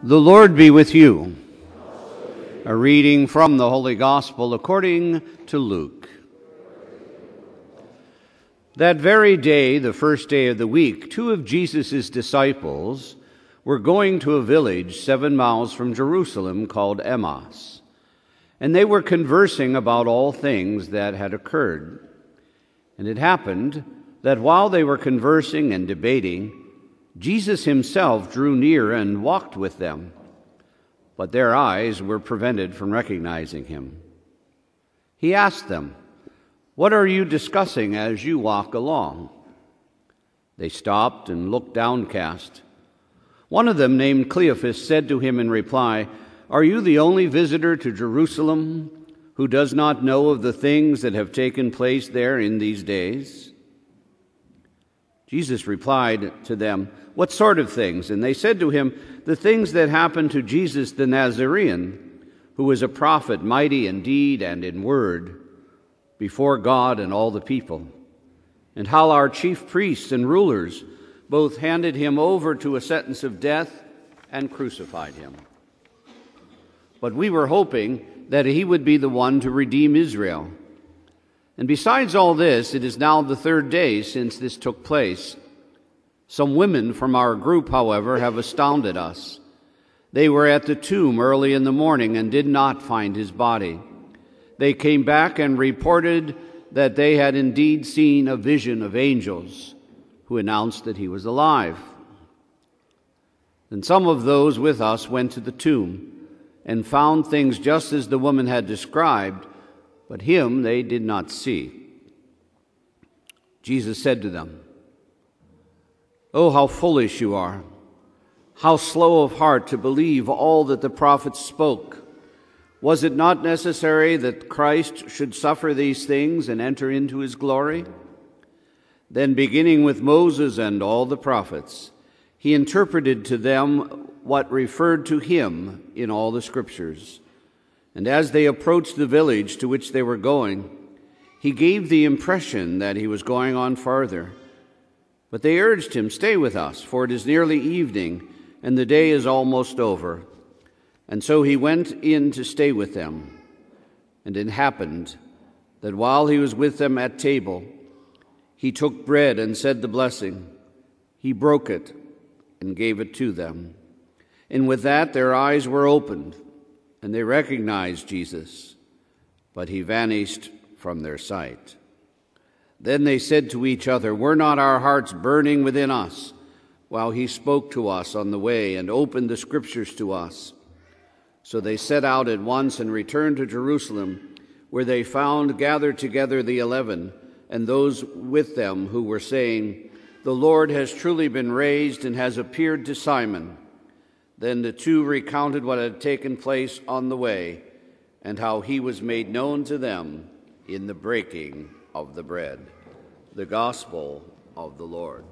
The Lord be with you. A reading from the Holy Gospel according to Luke. That very day, the first day of the week, two of Jesus' disciples were going to a village 7 miles from Jerusalem called Emmaus, and they were conversing about all things that had occurred. And it happened that while they were conversing and debating, Jesus himself drew near and walked with them, but their eyes were prevented from recognizing him. He asked them, "What are you discussing as you walk along?" They stopped and looked downcast. One of them, named Cleophas, said to him in reply, "Are you the only visitor to Jerusalem who does not know of the things that have taken place there in these days?" Jesus replied to them, "What sort of things?" And they said to him, "The things that happened to Jesus the Nazarene, who was a prophet, mighty in deed and in word, before God and all the people, and how our chief priests and rulers both handed him over to a sentence of death and crucified him. But we were hoping that he would be the one to redeem Israel. And besides all this, it is now the third day since this took place. Some women from our group, however, have astounded us. They were at the tomb early in the morning and did not find his body. They came back and reported that they had indeed seen a vision of angels who announced that he was alive. And some of those with us went to the tomb and found things just as the woman had described, but him they did not see." Jesus said to them, "Oh, how foolish you are! How slow of heart to believe all that the prophets spoke! Was it not necessary that Christ should suffer these things and enter into his glory?" Then, beginning with Moses and all the prophets, he interpreted to them what referred to him in all the Scriptures. And as they approached the village to which they were going, he gave the impression that he was going on farther. But they urged him, "Stay with us, for it is nearly evening, and the day is almost over." And so he went in to stay with them. And it happened that while he was with them at table, he took bread and said the blessing. He broke it and gave it to them. And with that their eyes were opened, and they recognized Jesus, but he vanished from their sight. Then they said to each other, "Were not our hearts burning within us while he spoke to us on the way and opened the Scriptures to us?" So they set out at once and returned to Jerusalem, where they found gathered together the 11 and those with them who were saying, "The Lord has truly been raised and has appeared to Simon." Then the two recounted what had taken place on the way and how he was made known to them in the breaking of the bread. The Gospel of the Lord.